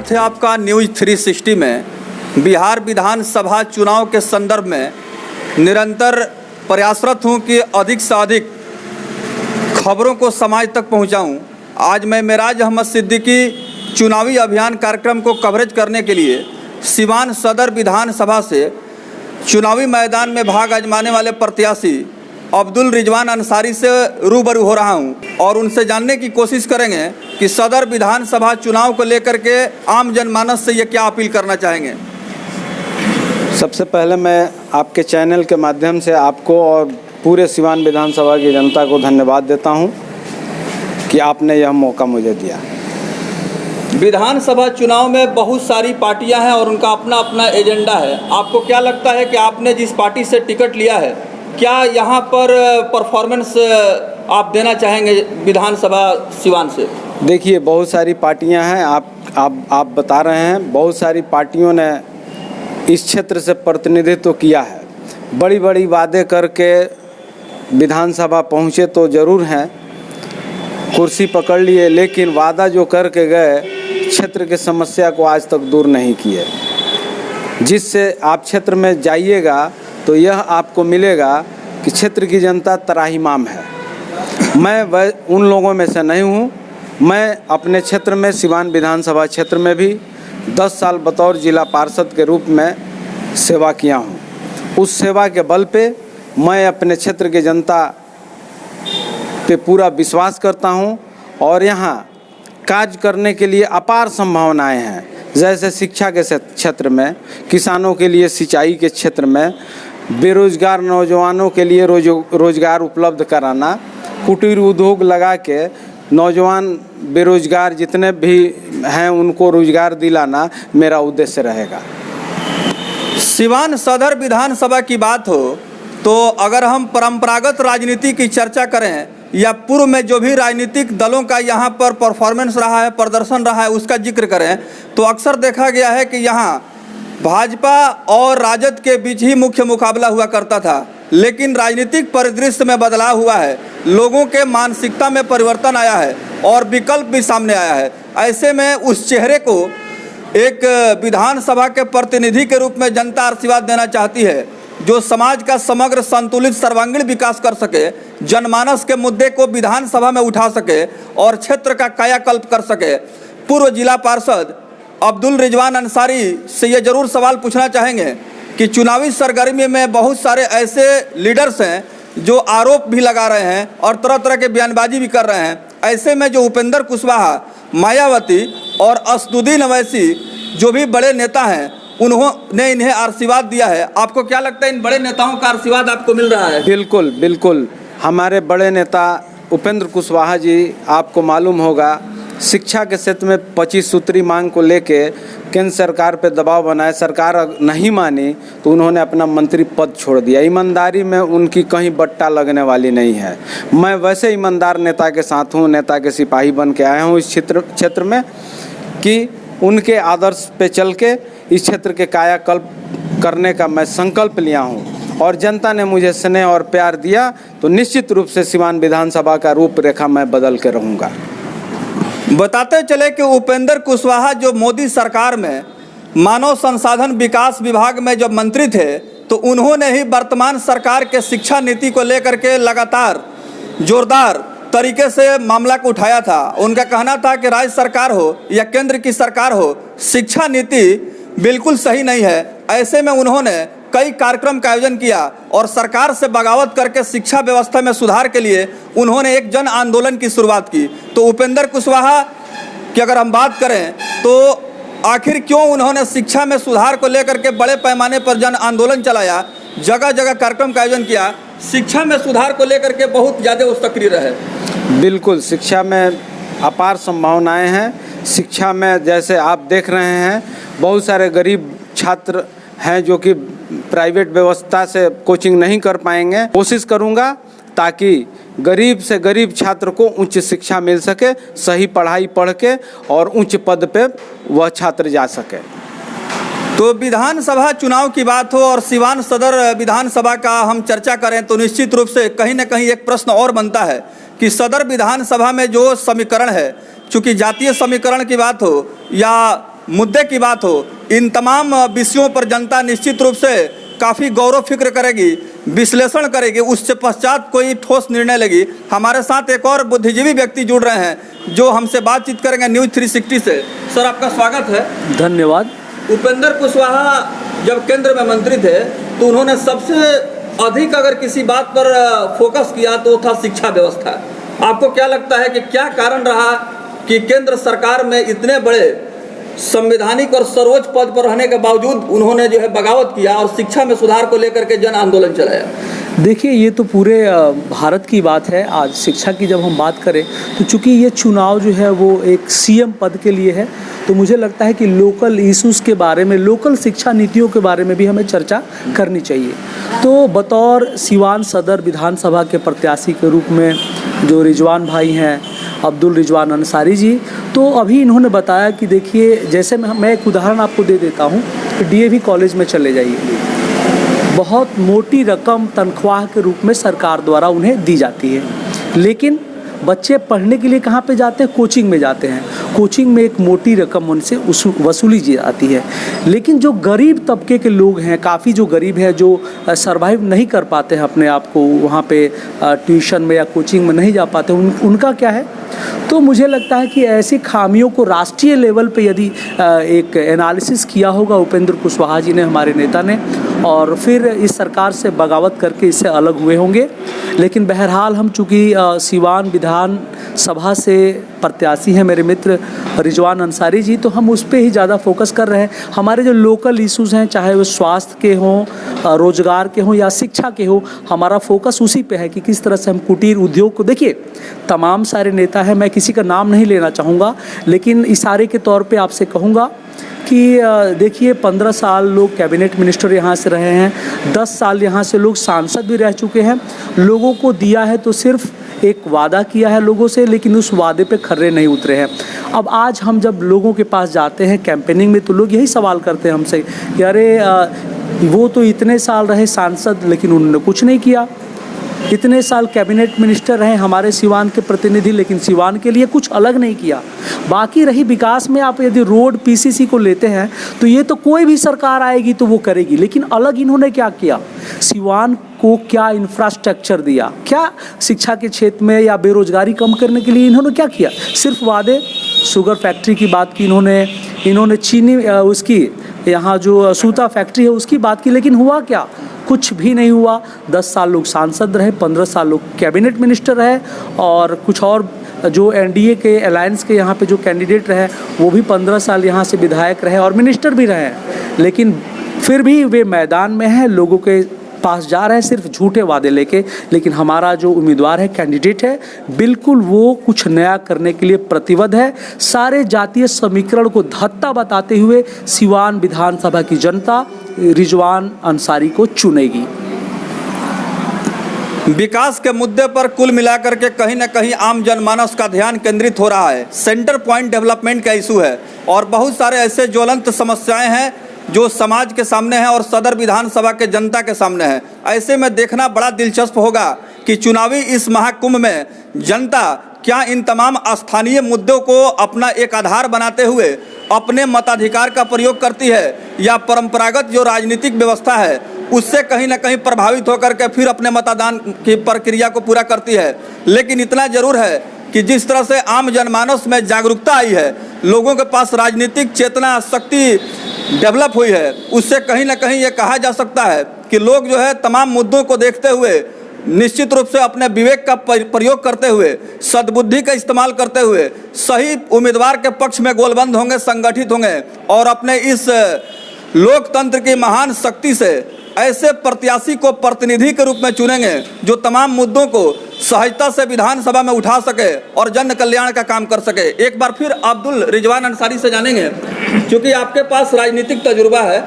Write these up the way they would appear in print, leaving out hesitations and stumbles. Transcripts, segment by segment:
स्वागत है आपका न्यूज़ 360 में। बिहार विधानसभा चुनाव के संदर्भ में निरंतर प्रयासरत हूं कि अधिक से अधिक खबरों को समाज तक पहुंचाऊं। आज मैं मेराज अहमद सिद्दीकी चुनावी अभियान कार्यक्रम को कवरेज करने के लिए सिवान सदर विधानसभा से चुनावी मैदान में भाग आजमाने वाले प्रत्याशी अब्दुल रिजवान अंसारी से रूबरू हो रहा हूं और उनसे जानने की कोशिश करेंगे कि सदर विधानसभा चुनाव को लेकर के आम जनमानस से ये क्या अपील करना चाहेंगे। सबसे पहले मैं आपके चैनल के माध्यम से आपको और पूरे सिवान विधानसभा की जनता को धन्यवाद देता हूं कि आपने यह मौका मुझे दिया। विधानसभा चुनाव में बहुत सारी पार्टियां हैं और उनका अपना अपना एजेंडा है। आपको क्या लगता है कि आपने जिस पार्टी से टिकट लिया है, क्या यहाँ पर परफॉर्मेंस आप देना चाहेंगे विधानसभा सिवान से? देखिए, बहुत सारी पार्टियां हैं, आप बता रहे हैं, बहुत सारी पार्टियों ने इस क्षेत्र से प्रतिनिधित्व किया है। बड़ी बड़ी वादे करके विधानसभा पहुँचे तो ज़रूर हैं, कुर्सी पकड़ लिए, लेकिन वादा जो करके गए क्षेत्र की समस्या को आज तक दूर नहीं किए। जिससे आप क्षेत्र में जाइएगा तो यह आपको मिलेगा कि क्षेत्र की जनता त्राहिमाम है। मैं वह उन लोगों में से नहीं हूँ। मैं अपने क्षेत्र में सिवान विधानसभा क्षेत्र में भी 10 साल बतौर जिला पार्षद के रूप में सेवा किया हूँ। उस सेवा के बल पे मैं अपने क्षेत्र की जनता पे पूरा विश्वास करता हूँ और यहाँ कार्य करने के लिए अपार संभावनाएं हैं। जैसे शिक्षा के क्षेत्र में, किसानों के लिए सिंचाई के क्षेत्र में, बेरोजगार नौजवानों के लिए रोजगार उपलब्ध कराना, कुटीर उद्योग लगा के नौजवान बेरोजगार जितने भी हैं उनको रोजगार दिलाना मेरा उद्देश्य रहेगा। सिवान सदर विधानसभा की बात हो तो अगर हम परंपरागत राजनीति की चर्चा करें या पूर्व में जो भी राजनीतिक दलों का यहाँ पर परफॉर्मेंस रहा है, प्रदर्शन रहा है, उसका जिक्र करें तो अक्सर देखा गया है कि यहाँ भाजपा और राजद के बीच ही मुख्य मुकाबला हुआ करता था। लेकिन राजनीतिक परिदृश्य में बदलाव हुआ है, लोगों के मानसिकता में परिवर्तन आया है और विकल्प भी सामने आया है। ऐसे में उस चेहरे को एक विधानसभा के प्रतिनिधि के रूप में जनता आशीर्वाद देना चाहती है जो समाज का समग्र संतुलित सर्वांगीण विकास कर सके, जनमानस के मुद्दे को विधानसभा में उठा सके और क्षेत्र का कायाकल्प कर सके। पूर्व जिला पार्षद अब्दुल रिजवान अंसारी से ये जरूर सवाल पूछना चाहेंगे कि चुनावी सरगर्मी में बहुत सारे ऐसे लीडर्स हैं जो आरोप भी लगा रहे हैं और तरह तरह के बयानबाजी भी कर रहे हैं। ऐसे में जो उपेंद्र कुशवाहा, मायावती और असदुद्दीन अवैसी जो भी बड़े नेता हैं, उन्होंने इन्हें आशीर्वाद दिया है। आपको क्या लगता है इन बड़े नेताओं का आशीर्वाद आपको मिल रहा है? बिल्कुल बिल्कुल। हमारे बड़े नेता उपेंद्र कुशवाहा जी, आपको मालूम होगा, शिक्षा के क्षेत्र में 25 सूत्री मांग को लेके केंद्र सरकार पे दबाव बनाए, सरकार नहीं मानी तो उन्होंने अपना मंत्री पद छोड़ दिया। ईमानदारी में उनकी कहीं बट्टा लगने वाली नहीं है। मैं वैसे ईमानदार नेता के साथ हूँ, नेता के सिपाही बन के आया हूँ इस क्षेत्र में कि उनके आदर्श पे चल के इस क्षेत्र के कायाकल्प करने का मैं संकल्प लिया हूँ और जनता ने मुझे स्नेह और प्यार दिया तो निश्चित रूप से सिवान विधानसभा का रूपरेखा मैं बदल के रहूँगा। बताते चले कि उपेंद्र कुशवाहा जो मोदी सरकार में मानव संसाधन विकास विभाग में जब मंत्री थे तो उन्होंने ही वर्तमान सरकार के शिक्षा नीति को लेकर के लगातार जोरदार तरीके से मामला को उठाया था। उनका कहना था कि राज्य सरकार हो या केंद्र की सरकार हो, शिक्षा नीति बिल्कुल सही नहीं है। ऐसे में उन्होंने कई कार्यक्रम का आयोजन किया और सरकार से बगावत करके शिक्षा व्यवस्था में सुधार के लिए उन्होंने एक जन आंदोलन की शुरुआत की। तो उपेंद्र कुशवाहा की अगर हम बात करें तो आखिर क्यों उन्होंने शिक्षा में सुधार को लेकर के बड़े पैमाने पर जन आंदोलन चलाया, जगह जगह कार्यक्रम का आयोजन किया, शिक्षा में सुधार को लेकर के बहुत ज़्यादा वो सक्रिय रहे? बिल्कुल, शिक्षा में अपार संभावनाएं हैं। शिक्षा में जैसे आप देख रहे हैं बहुत सारे गरीब छात्र हैं जो कि प्राइवेट व्यवस्था से कोचिंग नहीं कर पाएंगे। कोशिश करूंगा ताकि गरीब से गरीब छात्र को उच्च शिक्षा मिल सके, सही पढ़ाई पढ़ के और उच्च पद पे वह छात्र जा सके। तो विधानसभा चुनाव की बात हो और सिवान सदर विधानसभा का हम चर्चा करें तो निश्चित रूप से कहीं न कहीं एक प्रश्न और बनता है कि सदर विधानसभा में जो समीकरण है, चूँकि जातीय समीकरण की बात हो या मुद्दे की बात हो, इन तमाम विषयों पर जनता निश्चित रूप से काफ़ी गौरव फिक्र करेगी, विश्लेषण करेगी, उससे पश्चात कोई ठोस निर्णय लेगी। हमारे साथ एक और बुद्धिजीवी व्यक्ति जुड़ रहे हैं जो हमसे बातचीत करेंगे न्यूज़ 360 से। सर, आपका स्वागत है। धन्यवाद। उपेंद्र कुशवाहा जब केंद्र में मंत्री थे तो उन्होंने सबसे अधिक अगर किसी बात पर फोकस किया तो था शिक्षा व्यवस्था। आपको क्या लगता है कि क्या कारण रहा कि केंद्र सरकार में इतने बड़े संवैधानिक और सर्वोच्च पद पर रहने के बावजूद उन्होंने जो है बगावत किया और शिक्षा में सुधार को लेकर के जन आंदोलन चलाया? देखिए, ये तो पूरे भारत की बात है। आज शिक्षा की जब हम बात करें तो चूंकि ये चुनाव जो है वो एक सीएम पद के लिए है, तो मुझे लगता है कि लोकल इश्यूज़ के बारे में, लोकल शिक्षा नीतियों के बारे में भी हमें चर्चा करनी चाहिए। तो बतौर सिवान सदर विधानसभा के प्रत्याशी के रूप में जो रिजवान भाई हैं, अब्दुल रिजवान अंसारी जी, तो अभी इन्होंने बताया कि देखिए, जैसे मैं एक उदाहरण आपको दे देता हूँ, डीएवी कॉलेज में चले जाइए, बहुत मोटी रकम तनख्वाह के रूप में सरकार द्वारा उन्हें दी जाती है, लेकिन बच्चे पढ़ने के लिए कहाँ पे जाते हैं? कोचिंग में जाते हैं। कोचिंग में एक मोटी रकम उनसे वसूली जाती है, लेकिन जो गरीब तबके के लोग हैं, काफ़ी जो गरीब है, जो सरवाइव नहीं कर पाते हैं अपने आप को, वहाँ पे ट्यूशन में या कोचिंग में नहीं जा पाते, उनका क्या है? तो मुझे लगता है कि ऐसी खामियों को राष्ट्रीय लेवल पे यदि एक एनालिसिस किया होगा उपेंद्र कुशवाहा जी ने, हमारे नेता ने, और फिर इस सरकार से बगावत करके इससे अलग हुए होंगे। लेकिन बहरहाल हम चूँकि सिवान विधान सभा से प्रत्याशी हैं मेरे मित्र रिजवान अंसारी जी, तो हम उस पर ही ज़्यादा फोकस कर रहे हैं। हमारे जो लोकल इश्यूज़ हैं, चाहे वो स्वास्थ्य के हों, रोजगार के हों या शिक्षा के हों, हमारा फोकस उसी पे है कि किस तरह से हम कुटीर उद्योग को, देखिए तमाम सारे नेता हैं, मैं किसी का नाम नहीं लेना चाहूँगा, लेकिन इशारे के तौर पे आपसे कहूँगा कि देखिए 15 साल लोग कैबिनेट मिनिस्टर यहाँ से रहे हैं, 10 साल यहाँ से लोग सांसद भी रह चुके हैं। लोगों को दिया है तो सिर्फ एक वादा किया है लोगों से, लेकिन उस वादे पे खरे नहीं उतरे हैं। अब आज हम जब लोगों के पास जाते हैं कैंपेनिंग में, तो लोग यही सवाल करते हैं हमसे कि अरे वो तो इतने साल रहे सांसद लेकिन उन्होंने कुछ नहीं किया, इतने साल कैबिनेट मिनिस्टर रहे हमारे सिवान के प्रतिनिधि, लेकिन सिवान के लिए कुछ अलग नहीं किया। बाकी रही विकास में, आप यदि रोड पीसीसी को लेते हैं तो ये तो कोई भी सरकार आएगी तो वो करेगी, लेकिन अलग इन्होंने क्या किया? सिवान को क्या इंफ्रास्ट्रक्चर दिया, क्या शिक्षा के क्षेत्र में या बेरोजगारी कम करने के लिए इन्होंने क्या किया? सिर्फ वादे। शुगर फैक्ट्री की बात की इन्होंने चीनी उसकी यहाँ जो सूता फैक्ट्री है उसकी बात की, लेकिन हुआ क्या? कुछ भी नहीं हुआ। 10 साल लोग सांसद रहे, 15 साल लोग कैबिनेट मिनिस्टर रहे, और कुछ और जो एनडीए के अलायंस के यहाँ पे जो कैंडिडेट रहे वो भी 15 साल यहाँ से विधायक रहे और मिनिस्टर भी रहे, लेकिन फिर भी वे मैदान में हैं, लोगों के पास जा रहे हैं सिर्फ झूठे वादे लेके। लेकिन हमारा जो उम्मीदवार है, कैंडिडेट है, बिल्कुल वो कुछ नया करने के लिए प्रतिबद्ध है। सारे जातीय समीकरण को धत्ता बताते हुए सिवान विधानसभा की जनता रिजवान अंसारी को चुनेगी। विकास के मुद्दे पर कुल मिलाकर के कहीं ना कहीं आम जनमानस का ध्यान केंद्रित हो रहा है। सेंटर पॉइंट डेवलपमेंट का इशू है और बहुत सारे ऐसे ज्वलंत समस्याएं हैं जो समाज के सामने है और सदर विधानसभा के जनता के सामने है। ऐसे में देखना बड़ा दिलचस्प होगा कि चुनावी इस महाकुंभ में जनता क्या इन तमाम स्थानीय मुद्दों को अपना एक आधार बनाते हुए अपने मताधिकार का प्रयोग करती है या परंपरागत जो राजनीतिक व्यवस्था है उससे कहीं ना कहीं प्रभावित होकर के फिर अपने मतदान की प्रक्रिया को पूरा करती है। लेकिन इतना जरूर है कि जिस तरह से आम जनमानस में जागरूकता आई है, लोगों के पास राजनीतिक चेतना शक्ति डेवलप हुई है, उससे कहीं ना कहीं ये कहा जा सकता है कि लोग जो है तमाम मुद्दों को देखते हुए निश्चित रूप से अपने विवेक का प्रयोग करते हुए, सद्बुद्धि का इस्तेमाल करते हुए सही उम्मीदवार के पक्ष में गोलबंद होंगे, संगठित होंगे और अपने इस लोकतंत्र की महान शक्ति से ऐसे प्रत्याशी को प्रतिनिधि के रूप में चुनेंगे जो तमाम मुद्दों को सहजता से विधानसभा में उठा सके और जन कल्याण का काम कर सके। एक बार फिर अब्दुल रिजवान अंसारी से जानेंगे, क्योंकि आपके पास राजनीतिक तजुर्बा है,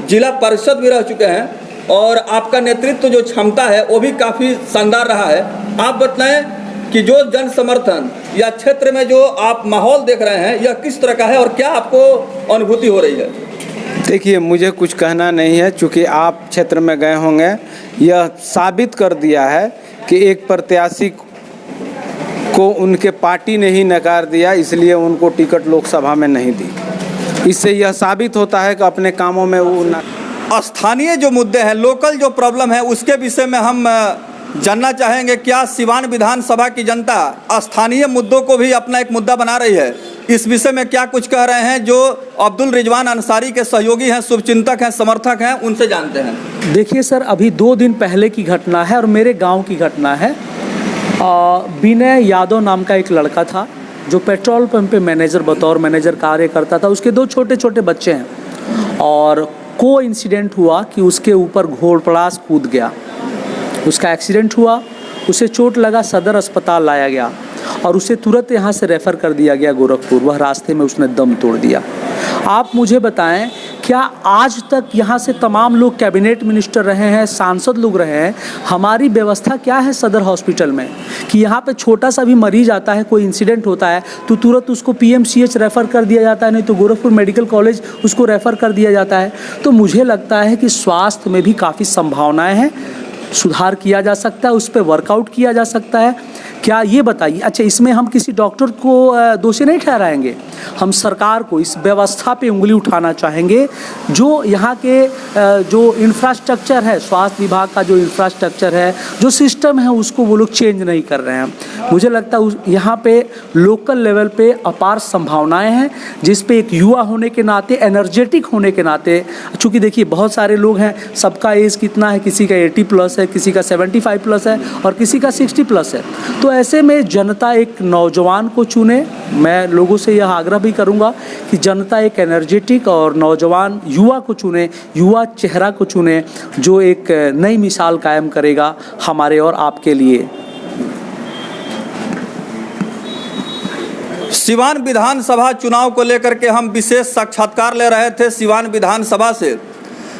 जिला परिषद भी रह चुके हैं और आपका नेतृत्व जो क्षमता है वो भी काफ़ी शानदार रहा है। आप बताएं कि जो जन समर्थन या क्षेत्र में जो आप माहौल देख रहे हैं यह किस तरह का है और क्या आपको अनुभूति हो रही है? देखिए, मुझे कुछ कहना नहीं है, चूँकि आप क्षेत्र में गए होंगे। यह साबित कर दिया है कि एक प्रत्याशी को उनके पार्टी ने ही नकार दिया, इसलिए उनको टिकट लोकसभा में नहीं दी। इससे यह साबित होता है कि अपने कामों में वो ना स्थानीय जो मुद्दे हैं, लोकल जो प्रॉब्लम है, उसके विषय में हम जानना चाहेंगे। क्या सिवान विधानसभा की जनता स्थानीय मुद्दों को भी अपना एक मुद्दा बना रही है? इस विषय में क्या कुछ कह रहे हैं जो अब्दुल रिजवान अंसारी के सहयोगी हैं, शुभचिंतक हैं, समर्थक हैं, उनसे जानते हैं। देखिए सर, अभी 2 दिन पहले की घटना है और मेरे गांव की घटना है। विनय यादव नाम का एक लड़का था जो पेट्रोल पंप पे मैनेजर, बतौर मैनेजर कार्य करता था। उसके 2 छोटे छोटे बच्चे हैं और को इंसिडेंट हुआ कि उसके ऊपर घोड़पड़ास कूद गया। उसका एक्सीडेंट हुआ, उसे चोट लगा, सदर अस्पताल लाया गया और उसे तुरंत यहाँ से रेफ़र कर दिया गया गोरखपुर। वह रास्ते में उसने दम तोड़ दिया। आप मुझे बताएं, क्या आज तक यहाँ से तमाम लोग कैबिनेट मिनिस्टर रहे हैं, सांसद लोग रहे हैं, हमारी व्यवस्था क्या है सदर हॉस्पिटल में कि यहाँ पे छोटा सा भी मरीज आता है, कोई इंसिडेंट होता है तो तुरंत उसको PMCH रेफ़र कर दिया जाता है, नहीं तो गोरखपुर मेडिकल कॉलेज उसको रेफ़र कर दिया जाता है। तो मुझे लगता है कि स्वास्थ्य में भी काफ़ी संभावनाएँ हैं, सुधार किया जा सकता है, उस पर वर्कआउट किया जा सकता है। क्या ये बताइए, अच्छा इसमें हम किसी डॉक्टर को दोषी नहीं ठहराएंगे, हम सरकार को इस व्यवस्था पे उंगली उठाना चाहेंगे। जो यहाँ के जो इंफ्रास्ट्रक्चर है, स्वास्थ्य विभाग का जो इंफ्रास्ट्रक्चर है, जो सिस्टम है, उसको वो लोग चेंज नहीं कर रहे हैं। मुझे लगता है यहाँ पे लोकल लेवल पे अपार संभावनाएं हैं, जिस पे एक युवा होने के नाते, एनर्जेटिक होने के नाते, चूँकि देखिए बहुत सारे लोग हैं, सबका एज कितना है, किसी का 80+ है, किसी का 75+ है और किसी का 60+ है। तो ऐसे में जनता एक नौजवान को चुने। मैं लोगों से यह आग्रह भी करूंगा कि जनता एक एनर्जेटिक और नौजवान युवा को चुने, युवा चेहरा को चुने, जो एक नई मिसाल कायम करेगा हमारे और आपके लिए। सिवान विधानसभा चुनाव को लेकर के हम विशेष साक्षात्कार ले रहे थे। सिवान विधानसभा से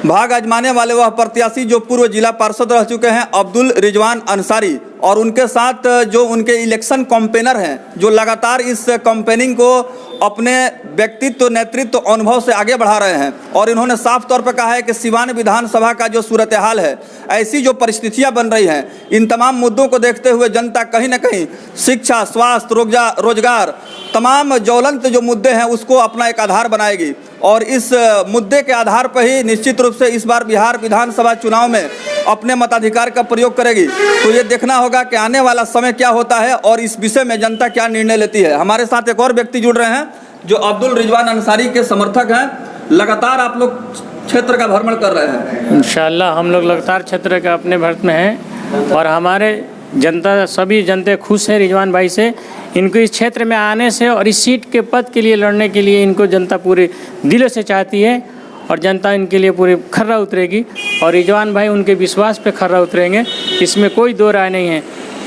भाग आजमाने वाले वह प्रत्याशी जो पूर्व जिला पार्षद रह चुके हैं, अब्दुल रिजवान अंसारी, और उनके साथ जो उनके इलेक्शन कैंपेनर हैं, जो लगातार इस कैंपेनिंग को अपने व्यक्तित्व, नेतृत्व, अनुभव से आगे बढ़ा रहे हैं। और इन्होंने साफ तौर पर कहा है कि सिवान विधानसभा का जो सूरत हाल है, ऐसी जो परिस्थितियां बन रही हैं, इन तमाम मुद्दों को देखते हुए जनता कहीं ना कहीं शिक्षा, स्वास्थ्य, रोजगार, तमाम ज्वलंत जो मुद्दे हैं उसको अपना एक आधार बनाएगी। और इस मुद्दे के आधार पर ही निश्चित रूप से इस बार बिहार विधानसभा चुनाव में अपने मताधिकार का प्रयोग करेगी। तो ये देखना होगा कि आने वाला समय क्या होता है और इस विषय में जनता क्या निर्णय लेती है। हमारे साथ एक और व्यक्ति जुड़ रहे हैं जो अब्दुल रिजवान अंसारी के समर्थक हैं। लगातार आप लोग क्षेत्र का भ्रमण कर रहे हैं। इंशाल्लाह हम लोग लगातार क्षेत्र का अपने भ्रमण में हैं और हमारे जनता, सभी जनता खुश है रिजवान भाई से, इनको इस क्षेत्र में आने से और इस सीट के पद के लिए लड़ने के लिए इनको जनता पूरे दिल से चाहती है और जनता इनके लिए पूरे खर्रा उतरेगी और रिजवान भाई उनके विश्वास पे खर्रा उतरेंगे, इसमें कोई दो राय नहीं है।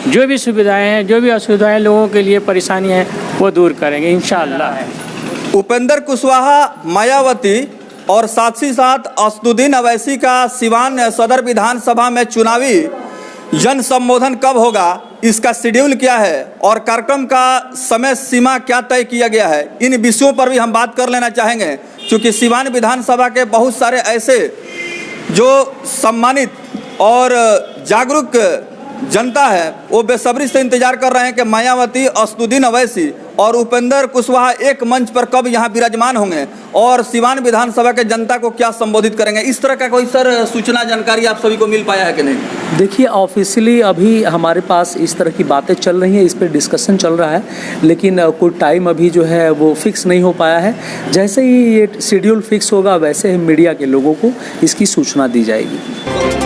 जो भी सुविधाएं हैं, जो भी असुविधाएं लोगों के लिए परेशानी है, वो दूर करेंगे इंशाअल्लाह। उपेंद्र कुशवाहा, मायावती और साथ ही साथ असदुद्दीन अवैसी का सिवान सदर विधानसभा में चुनावी जन संबोधन कब होगा, इसका शेड्यूल क्या है और कार्यक्रम का समय सीमा क्या तय किया गया है, इन विषयों पर भी हम बात कर लेना चाहेंगे। क्योंकि सिवान विधानसभा के बहुत सारे ऐसे जो सम्मानित और जागरूक जनता है, वो बेसब्री से इंतजार कर रहे हैं कि मायावती, असदुद्दीन अवैसी और उपेंद्र कुशवाहा एक मंच पर कब यहाँ विराजमान होंगे और सिवान विधानसभा के जनता को क्या संबोधित करेंगे। इस तरह का कोई सर सूचना, जानकारी आप सभी को मिल पाया है कि नहीं? देखिए, ऑफिशियली अभी हमारे पास इस तरह की बातें चल रही हैं, इस पर डिस्कशन चल रहा है, लेकिन कोई टाइम अभी जो है वो फिक्स नहीं हो पाया है। जैसे ही ये शेड्यूल फिक्स होगा वैसे ही मीडिया के लोगों को इसकी सूचना दी जाएगी।